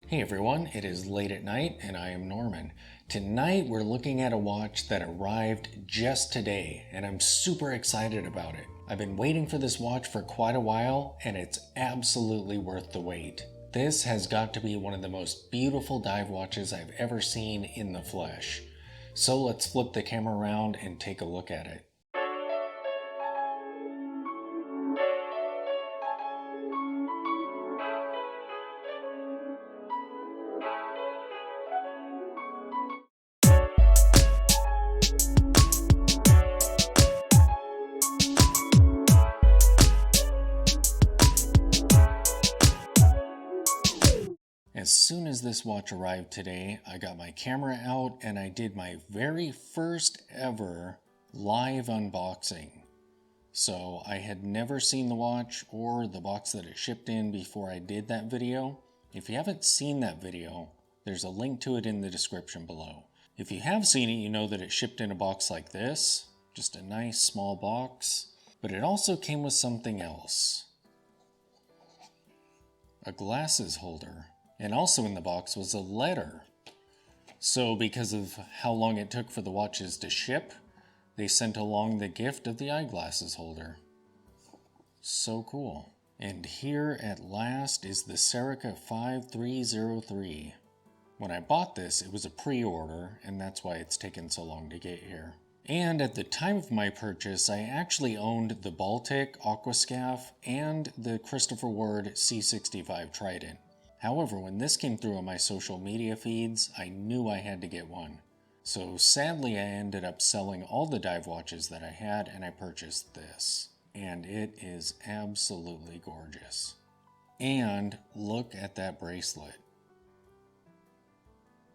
Hey everyone, it is late at night and I am Norman. Tonight we're looking at a watch that arrived just today and I'm super excited about it. I've been waiting for this watch for quite a while and it's absolutely worth the wait. This has got to be one of the most beautiful dive watches I've ever seen in the flesh. So let's flip the camera around and take a look at it. As soon as this watch arrived today, I got my camera out and I did my very first ever live unboxing. So I had never seen the watch or the box that it shipped in before I did that video. If you haven't seen that video, there's a link to it in the description below. If you have seen it, you know that it shipped in a box like this, just a nice small box, but it also came with something else. A glasses holder. And also in the box was a letter. So because of how long it took for the watches to ship, they sent along the gift of the eyeglasses holder. So cool. And here at last is the Serica 5303. When I bought this, it was a pre-order, and that's why it's taken so long to get here. And at the time of my purchase, I actually owned the Baltic Aquascaf and the Christopher Ward C65 Trident. However, when this came through on my social media feeds, I knew I had to get one. So sadly, I ended up selling all the dive watches that I had and I purchased this. And it is absolutely gorgeous. And look at that bracelet.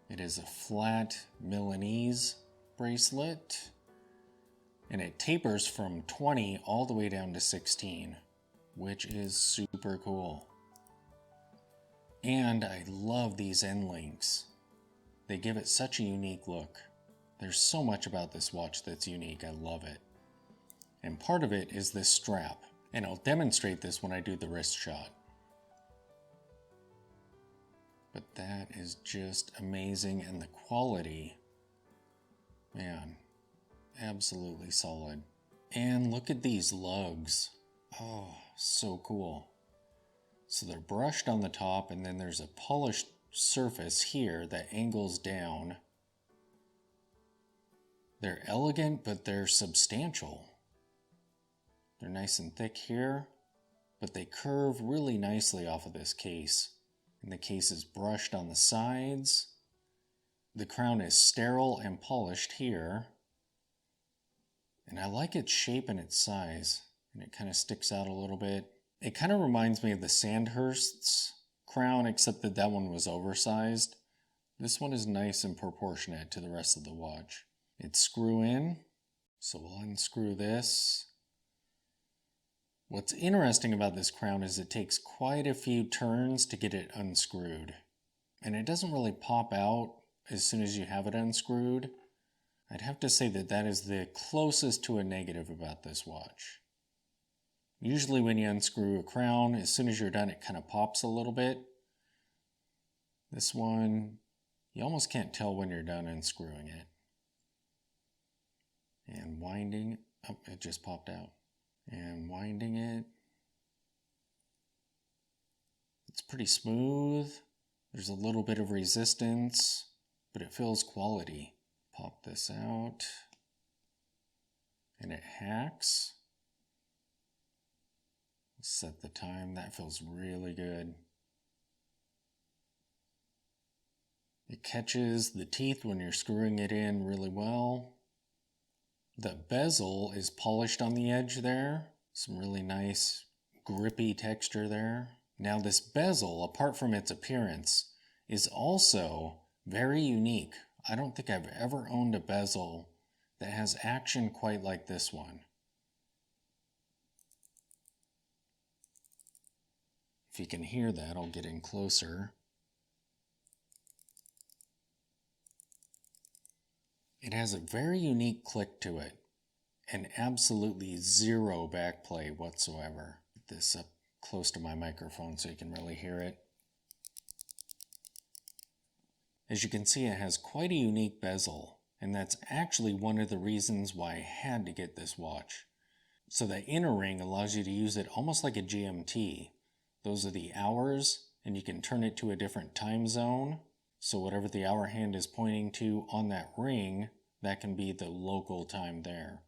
It is a flat Milanese bracelet. And it tapers from 20 all the way down to 16, which is super cool. And I love these end links. They give it such a unique look. There's so much about this watch that's unique, I love it. And part of it is this strap, and I'll demonstrate this when I do the wrist shot. But that is just amazing, and the quality, man, absolutely solid. And look at these lugs. Oh, so cool. So they're brushed on the top and then there's a polished surface here that angles down. They're elegant, but they're substantial. They're nice and thick here, but they curve really nicely off of this case. And the case is brushed on the sides. The crown is sterile and polished here. And I like its shape and its size. And it kind of sticks out a little bit. It kind of reminds me of the Sandhurst's crown, except that that one was oversized. This one is nice and proportionate to the rest of the watch. It's screw in, so we'll unscrew this. What's interesting about this crown is it takes quite a few turns to get it unscrewed. And it doesn't really pop out as soon as you have it unscrewed. I'd have to say that that is the closest to a negative about this watch. Usually when you unscrew a crown, as soon as you're done, it kind of pops a little bit. This one, you almost can't tell when you're done unscrewing it. And winding, oh, it just popped out. And winding it. It's pretty smooth. There's a little bit of resistance, but it feels quality. Pop this out. And it hacks. Set the time. That feels really good. It catches the teeth when you're screwing it in really well. The bezel is polished on the edge there. Some really nice grippy texture there. Now this bezel, apart from its appearance, is also very unique. I don't think I've ever owned a bezel that has action quite like this one. If you can hear that, I'll get in closer. It has a very unique click to it, and absolutely zero backplay whatsoever. Get this up close to my microphone so you can really hear it. As you can see, it has quite a unique bezel, and that's actually one of the reasons why I had to get this watch. So the inner ring allows you to use it almost like a GMT. Those are the hours, and you can turn it to a different time zone. So whatever the hour hand is pointing to on that ring, that can be the local time there,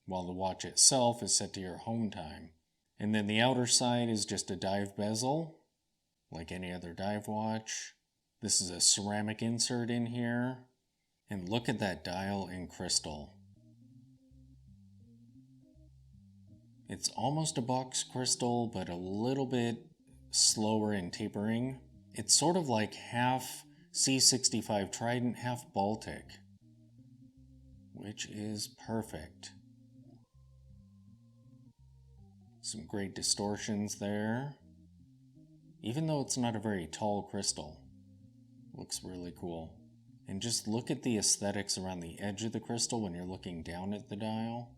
while the watch itself is set to your home time. And then the outer side is just a dive bezel, like any other dive watch. This is a ceramic insert in here. And look at that dial in crystal. It's almost a box crystal, but a little bit slower in tapering. It's sort of like half C65 Trident, half Baltic, which is perfect. Some great distortions there. Even though it's not a very tall crystal, looks really cool. And just look at the aesthetics around the edge of the crystal when you're looking down at the dial.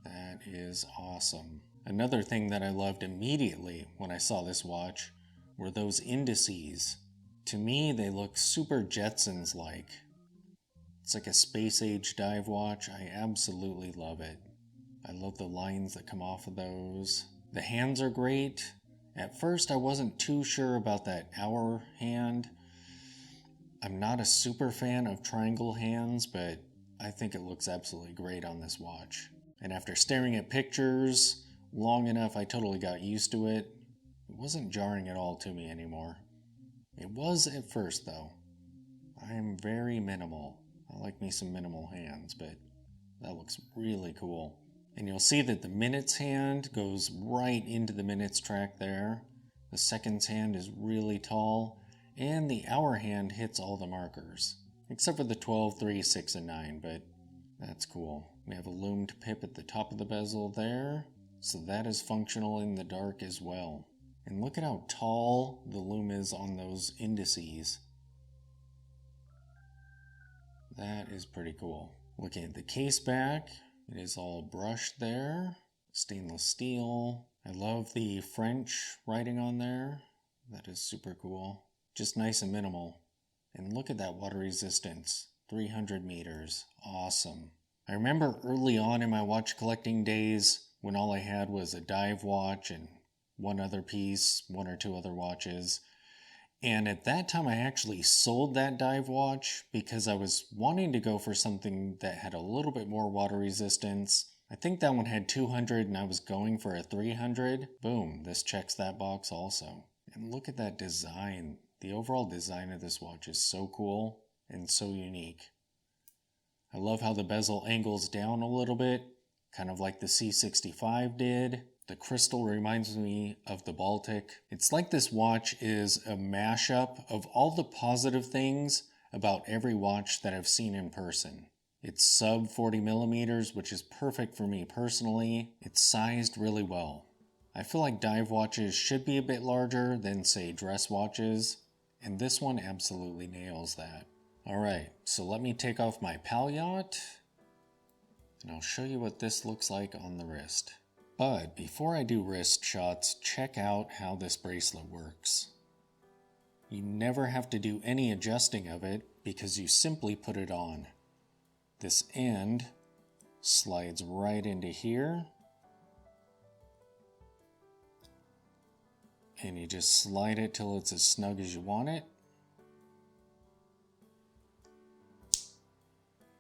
That is awesome. Another thing that I loved immediately when I saw this watch were those indices. To me, they look super Jetsons-like. It's like a space-age dive watch. I absolutely love it. I love the lines that come off of those. The hands are great. At first, I wasn't too sure about that hour hand. I'm not a super fan of triangle hands, but I think it looks absolutely great on this watch. And after staring at pictures long enough, I totally got used to it. It wasn't jarring at all to me anymore. It was at first, though. I am very minimal. I like me some minimal hands, but that looks really cool. And you'll see that the minutes hand goes right into the minutes track there. The seconds hand is really tall, and the hour hand hits all the markers, except for the 12, 3, 6, and 9, but that's cool. We have a loomed pip at the top of the bezel there, so that is functional in the dark as well. And look at how tall the loom is on those indices. That is pretty cool. Looking at the case back, it is all brushed there. Stainless steel. I love the French writing on there. That is super cool. Just nice and minimal. And look at that water resistance. 300 meters. Awesome. I remember early on in my watch collecting days when all I had was a dive watch and one other piece, one or two other watches. And at that time, I actually sold that dive watch because I was wanting to go for something that had a little bit more water resistance. I think that one had 200 and I was going for a 300. Boom, this checks that box also. And look at that design. The overall design of this watch is so cool and so unique. I love how the bezel angles down a little bit, kind of like the C65 did. The crystal reminds me of the Baltic. It's like this watch is a mashup of all the positive things about every watch that I've seen in person. It's sub 40 millimeters, which is perfect for me personally. It's sized really well. I feel like dive watches should be a bit larger than, say, dress watches, and this one absolutely nails that. Alright, so let me take off my palliot, and I'll show you what this looks like on the wrist. But before I do wrist shots, check out how this bracelet works. You never have to do any adjusting of it because you simply put it on. This end slides right into here, and you just slide it till it's as snug as you want it,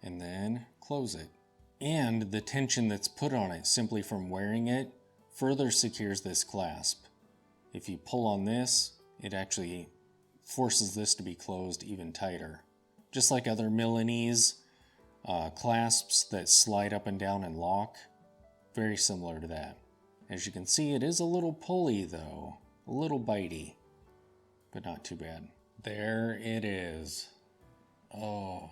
and then close it. And the tension that's put on it simply from wearing it further secures this clasp. If you pull on this, it actually forces this to be closed even tighter. Just like other Milanese clasps that slide up and down and lock, very similar to that. As you can see, it is a little pulley though, a little bitey, but not too bad. There it is. Oh.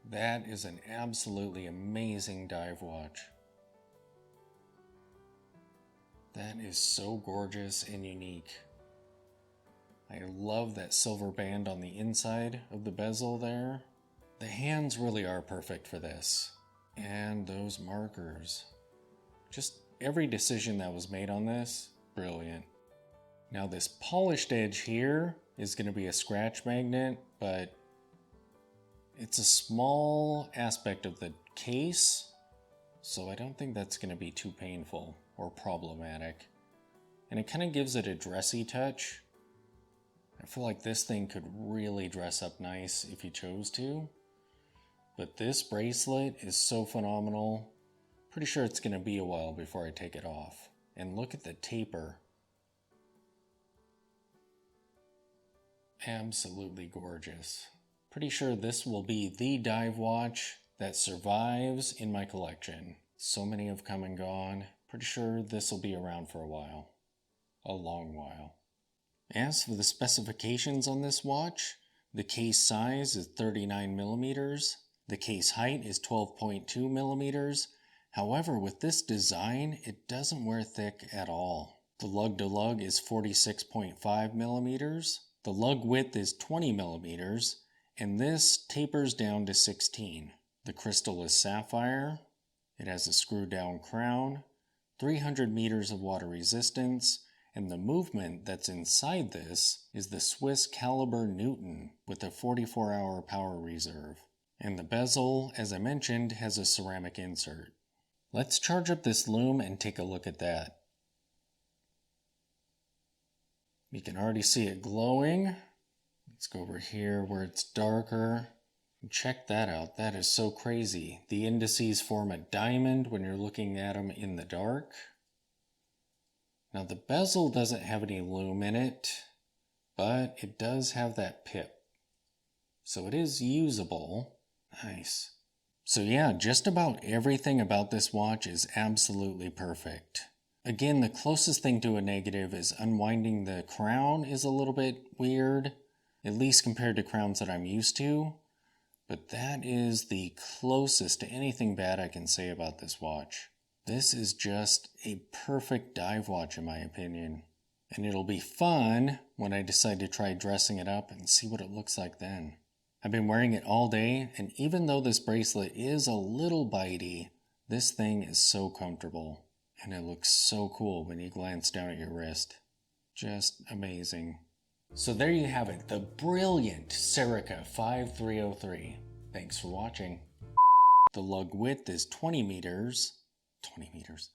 That is an absolutely amazing dive watch. That is so gorgeous and unique. I love that silver band on the inside of the bezel there. The hands really are perfect for this. And those markers. Just every decision that was made on this, brilliant. Now this polished edge here is going to be a scratch magnet, but it's a small aspect of the case, so I don't think that's going to be too painful or problematic. And it kind of gives it a dressy touch. I feel like this thing could really dress up nice if you chose to. But this bracelet is so phenomenal. Pretty sure it's going to be a while before I take it off. And look at the taper. Absolutely gorgeous. Pretty sure this will be the dive watch that survives in my collection. So many have come and gone. Pretty sure this will be around for a while. A long while. As for the specifications on this watch, the case size is 39 millimeters. The case height is 12.2 millimeters. However, with this design, it doesn't wear thick at all. The lug-to-lug is 46.5 millimeters. The lug width is 20 millimeters, and this tapers down to 16. The crystal is sapphire. It has a screw-down crown, 300 meters of water resistance, and the movement that's inside this is the Swiss caliber Newton with a 44-hour power reserve. And the bezel, as I mentioned, has a ceramic insert. Let's charge up this lume and take a look at that. You can already see it glowing. Let's go over here where it's darker. Check that out. That is so crazy. The indices form a diamond when you're looking at them in the dark. Now the bezel doesn't have any lume in it, but it does have that pip. So it is usable. Nice. So yeah, just about everything about this watch is absolutely perfect. Again, the closest thing to a negative is unwinding the crown is a little bit weird, at least compared to crowns that I'm used to. But that is the closest to anything bad I can say about this watch. This is just a perfect dive watch in my opinion. And it'll be fun when I decide to try dressing it up and see what it looks like then. I've been wearing it all day, and even though this bracelet is a little bitey, this thing is so comfortable. And it looks so cool when you glance down at your wrist. Just amazing. So there you have it, the brilliant Serica 5303. Thanks for watching. The lug width is 20 meters. 20 meters.